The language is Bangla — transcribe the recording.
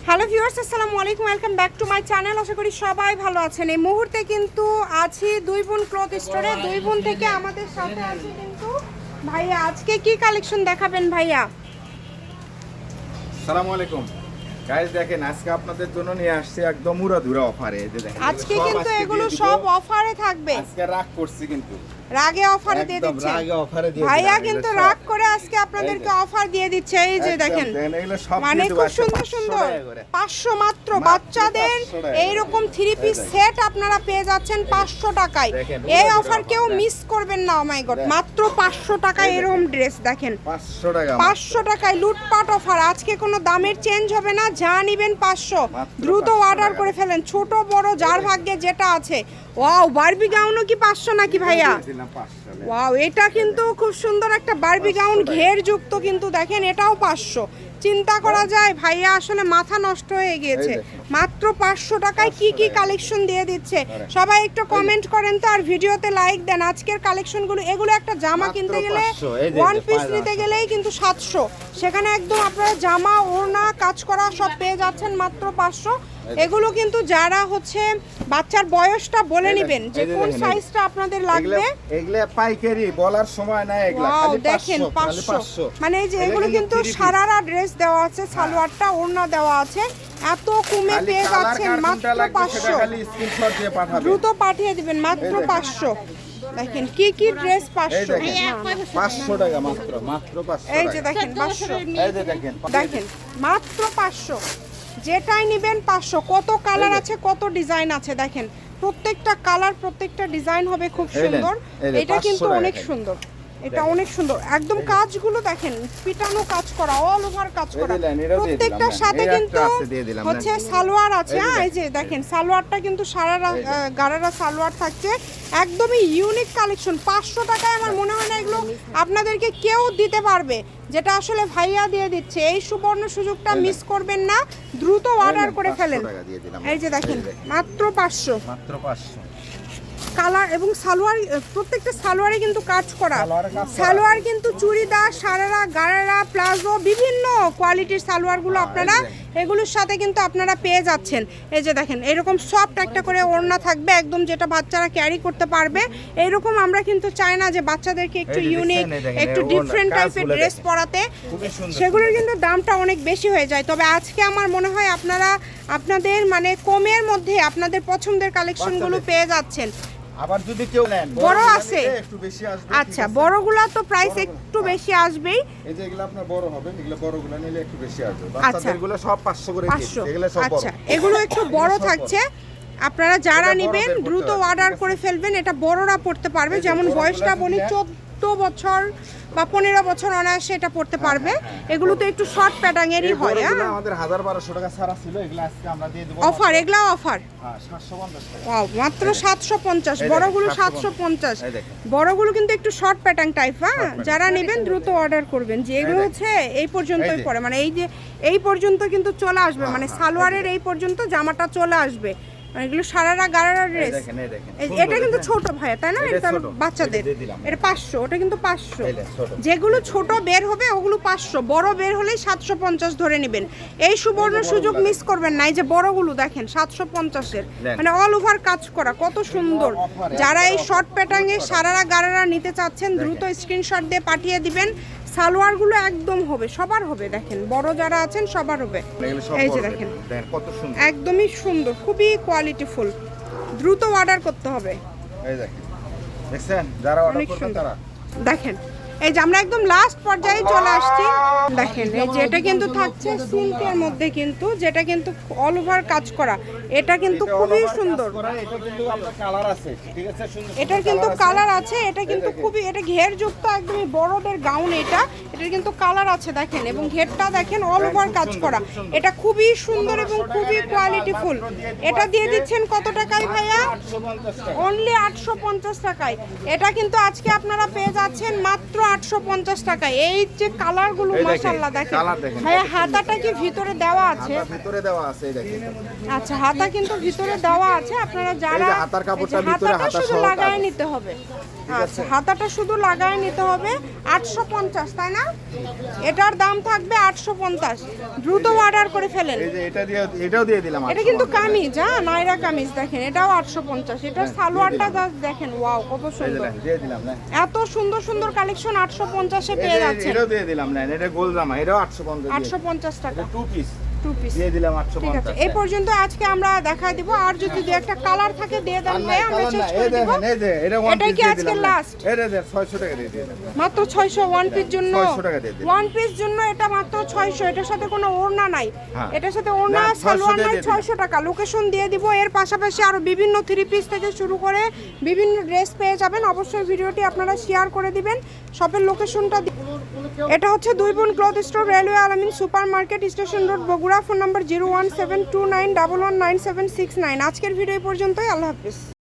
হ্যালো ভিউয়ার্স, আসসালামু আলাইকুম, welcome back to my channel. আশা করি সবাই ভালো আছেন। এই মুহূর্তে কিন্তু আছি দুই বোন ক্লথ স্টোরে। দুই বোন থেকে আমাদের সাথে আছে কিন্তু ভাইয়া। আজকে কি কালেকশন দেখাবেন ভাইয়া? আসসালামু আলাইকুম গাইস, দেখেন আজকে আপনাদের জন্য নিয়ে আসছি একদম উড়াধুরা অফারে। এই যে দেখেন আজকে কিন্তু এগুলো সব অফারে থাকবে। আজকে রাগ করছি কিন্তু রাগে অফারে দিয়ে দিচ্ছে ভাইয়া, ভাইয়া কিন্তু রাগ করে আজকে আপনাদেরকে অফার দিয়ে দিচ্ছে। এই যে দেখেন মানে খুব সুন্দর সুন্দর 500 মাত্র বাচ্চাদের এইরকম 3 পিস সেট আপনারা পেয়ে যাচ্ছেন 500 টাকায়। এই অফার কেউ মিস করবেন না। ও মাই গড, মাত্র 500 টাকায় এরকম ড্রেস দেখেন 500 টাকায় লুটপাট অফার। আজকে কোনো দামের চেঞ্জ হবে না, যা নেবেন 500। দ্রুত অর্ডার করে ফেলেন, ছোট বড় যার ভাগ্যে যেটা আছে। ওয়াও, বারবি গাউনও কি 500 নাকি ভাইয়া? ওয়াও, এটা কিন্তু খুব সুন্দর একটা বারবি গাউন, ঘের যুক্ত কিন্তু দেখেন, এটাও 500। চিন্তা করা যায়, ভাইয়া আসলে মাথা নষ্ট হয়ে গিয়েছে। মাত্র 500 টাকায় কি কি কালেকশন দিয়ে দিচ্ছে। সবাই একটু কমেন্ট করেন তো, আর ভিডিওতে লাইক দেন। আজকের কালেকশনগুলো, এগুলো একটা জামা কিনতে গেলে ওয়ান পিস নিতে গেলেই কিন্তু 700, সেখানে একদম আপনারা জামা ওড়না কাজ করা সব পেয়ে যাচ্ছেন মাত্র 500। এগুলো কিন্তু যারা হচ্ছে বাচ্চার বয়সটা বলে নেবেন যে কোন সাইজটা আপনাদের লাগবে। এগুলা পাইকারি বলার সময় নাই, এগুলা খালি দেখেন 500। মানে এই যে এগুলো কিন্তু সারারা ড্রেস দেওয়া আছে, সালোয়ারটা ওড়না দেওয়া আছে। এত কমে পেয়ে যাচ্ছেন মাত্র 500। দ্রুত পাঠিয়ে দিবেন মাত্র 500। দেখেন কি কি ড্রেস 500 টাকা মাত্র 500। এই যে দেখেন 500, এই যে দেখেন মাত্র 500। যেটাই নেবেন 500। কত কালার আছে, কত ডিজাইন আছে দেখেন। প্রত্যেকটা কালার, প্রত্যেকটা ডিজাইন হবে খুব সুন্দর। এটা কিন্তু অনেক সুন্দর, এটা অনেক সুন্দর। একদম কাজগুলো দেখেন, পিটানো কাজ করা, অল ওভার কাজ করা। প্রত্যেকটার সাথে কিন্তু হচ্ছে সালোয়ার আছে। এই যে দেখেন সালোয়ারটা কিন্তু সারারা গারারা সালোয়ার থাকছে। একদমই ইউনিক কালেকশন। 500 টাকায় আমার মনে হয় না এগুলো আপনাদেরকে কেউ দিতে পারবে, যেটা আসলে ভাইয়া দিয়ে দিচ্ছে। এই সুবর্ণ সুযোগটা মিস করবেন না, দ্রুত অর্ডার করে ফেলেন। এই যে দেখেন মাত্র 500। কালার এবং সালোয়ার, প্রত্যেকটা সালোয়ারে কিন্তু কাজ করা। সালোয়ার কিন্তু চুড়িদার, সারারা, গারারা, প্লাজো, বিভিন্ন কোয়ালিটির সালোয়ারগুলো আপনারা এগুলোর সাথে কিন্তু আপনারা পেয়ে যাচ্ছেন। এই যে দেখেন এরকম সফট একটা করে ওড়না থাকবে, একদম যেটা বাচ্চারা ক্যারি করতে পারবে। এইরকম আমরা কিন্তু চাই না যে বাচ্চাদেরকে একটু ইউনিক, একটু ডিফারেন্ট টাইপের ড্রেস পরাতে, সেগুলোর কিন্তু দামটা অনেক বেশি হয়ে যায়। তবে আজকে আমার মনে হয় আপনারা আপনাদের মানে কমের মধ্যে আপনাদের পছন্দের কালেকশনগুলো পেয়ে যাচ্ছেন। আবার যদি কেউ নেন বড় আছে একটু বেশি আসবে। আচ্ছা, বড়গুলা তো প্রাইস একটু বেশি আসবেই। এই যে এগুলো আপনার বড় হবে, এগুলো বড়গুলো নিলে একটু বেশি আসবে। বাচ্চাদেরগুলো সব 500 করে দিচ্ছি, এগুলো সব বড়। আচ্ছা, এগুলো একটু বড় থাকছে। আপনারা যারা নেবেন দ্রুত অর্ডার করে ফেলবেন। এটা বড়রা পড়তে পারবে, যেমন বয়সটা বলি 14 বছর বা 15 বছর অনায়াসে এটা পড়তে পারবে। এগুলো তো একটু শর্ট প্যাটার্নেরই হয়। আমাদের 1200 টাকা ছাড়া ছিল, এগুলো আজকে আমরা দিয়ে দেব অফার। এগুলা অফার 750 টাকা। ওয়াও, মাত্র 750। বড়গুলো 750। বড়গুলো কিন্তু একটু শর্ট প্যাটার্ন টাইপ। যারা নেবেন দ্রুত অর্ডার করবেন। যে এগুলো হচ্ছে এই পর্যন্তই পড়ে, মানে এই যে এই পর্যন্ত কিন্তু চলে আসবে, মানে সালোয়ারের এই পর্যন্ত জামাটা চলে আসবে। এগুলো সারারা গারারা ড্রেস। এটা কিন্তু ছোট ভাইয়া, তাই না? এটা বাচ্চাদের, এটা 500। ওটা কিন্তু 500। যেগুলো ছোট বের হবে ওগুলো 500, বড় বের হলেই 750 ধরে নেবেন। এই সুবর্ণ সুযোগ মিস করবেন না। এই যে বড়গুলো দেখেন 750-এর, মানে অল ওভার কাজ করা, কত সুন্দর। যারা এই শর্ট প্যাটার্নে সারারা গারারা নিতে চাচ্ছেন দ্রুত স্ক্রিনশট দিয়ে পাঠিয়ে দিবেন। সালোয়ারগুলো একদম হবে, সবার হবে। দেখেন বড় যারা আছেন সবার হবে। এই যে দেখেন কত সুন্দর, একদমই সুন্দর, খুবই কোয়ালিটিফুল। দ্রুত অর্ডার করতে হবে। এই দেখেন, দেখছেন যারা অর্ডার করবেন তারা দেখেন এই যে আমরা একদম লাস্ট পর্যায়ে চলে আসছি। দেখেন এই যে এটা কিন্তু থাকছে সিল্কের মধ্যে, কিন্তু যেটা কিন্তু অল ওভার কাজ করা। এটা কিন্তু খুবই সুন্দর। এটার কিন্তু কালার আছে। এটা কিন্তু খুবই, এটা ঘের যুক্ত একদমই বড়দের গাউন। এটার কিন্তু কালার আছে দেখেন, এবং ঘেরটা দেখেন অল ওভার কাজ করা। এটা খুবই সুন্দর এবং খুবই কোয়ালিটিফুল। এটা দিয়ে দিচ্ছেন কত টাকায় ভাইয়া? অনলি 850 টাকায়। এটা কিন্তু আজকে আপনারা পেয়ে যাচ্ছেন মাত্র 850 টাকা। এই যে কালারগুলো এই দেখেন, মাশাআল্লাহ দেখেন। কালার দেখেন, ভাইয়া হাতাটা কি ভিতরে দেওয়া আছে? হাতা ভিতরে দেওয়া আছে, এই দেখেন। আচ্ছা, হাতা কিন্তু ভিতরে দেওয়া আছে। আপনারা যারা এই যে হাতার কাপড়টা এই যে ভিতরে, হাতাটা হাতা শুধু সহ লাগায় কাপড়। নিতে হবে। আচ্ছা, হাতাটা শুধু লাগায় নিতে হবে। 850, তাই না? এটার দাম থাকবে 850। দ্রুত অর্ডার করে ফেলেন। এই যে এটাও দিয়ে দিলাম। এটা কিন্তু কামিজ, হ্যাঁ, নাইরা কামিজ দেখেন, এটাও 850। এটার সালোয়ারটা জাস্ট দেখেন, ওয়াও কত এই যে সুন্দর। দেখেন, দিয়ে দিলাম না। এত সুন্দর সুন্দর কালেকশন 850 এ এই পেয়ে যে যাচ্ছেন। এটাও দিয়ে দিলাম না, এটা গোল জামা, এটাও 850 850 টাকা, টু পিস 2 পিস। দিয়ে দিলাম ঠিক আছে, 850। এই পর্যন্ত আজকে আমরা দেখাই দিব। আর যদি দু একটা কালার থাকে দিয়ে দেন ভাই, আমরা চেঞ্জ এই করে দিব। দেখেন, এই যে এটা ওয়ান এটা পিস কি দিয়ে আজকে দিলাম। last? এই যে 600 টাকা দিয়ে দিলাম। মাত্র 600 ওয়ান পিস জন্য। 600 টাকা দিয়ে দিন। ওয়ান পিস জন্য এটা মাত্র 600। এটার সাথে কোনো ওড়না নাই। হ্যাঁ। এটার সাথে ওড়না না, সালোয়ার 600 নাই। দিয়ে দিন। 600 টাকা লোকেশন দিয়ে দিব। এর পাশাপাশি আরো বিভিন্ন থ্রি পিস থেকে শুরু করে বিভিন্ন ড্রেস পেয়ে যাবেন। অবশ্যই ভিডিওটি আপনারা শেয়ার করে দিবেন। শপের লোকেশনটা এটা হচ্ছে দুই বোন ক্লথ স্টোর, রেলওয়ে আলামিন super market, station road, Bogura. Phone number 01729119769। আজকের ভিডিও এই পর্যন্তই। আল্লাহ হাফেজ।